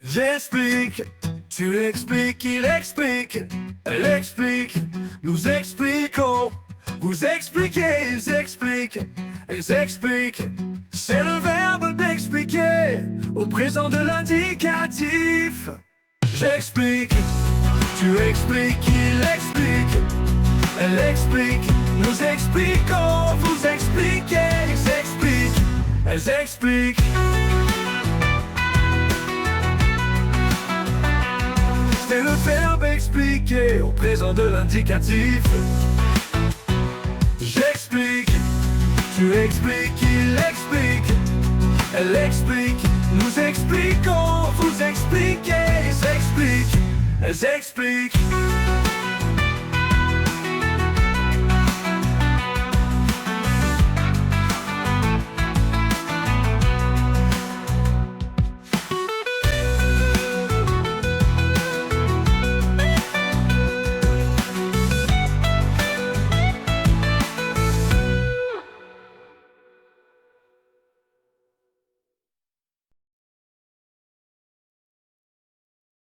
J'explique, tu expliques, il explique, elle explique, nous expliquons, vous expliquez, ils expliquent, elles expliquent. C'est le verbe d'expliquer, au présent de l'indicatif. J'explique, tu expliques, il explique, elle explique, nous expliquons, vous expliquez, ils expliquent, elles expliquent. C'est le verbe expliquer au présent de l'indicatif. J'explique, tu expliques, il explique, elle explique, nous expliquons, vous expliquez, ils expliquent, elles expliquent.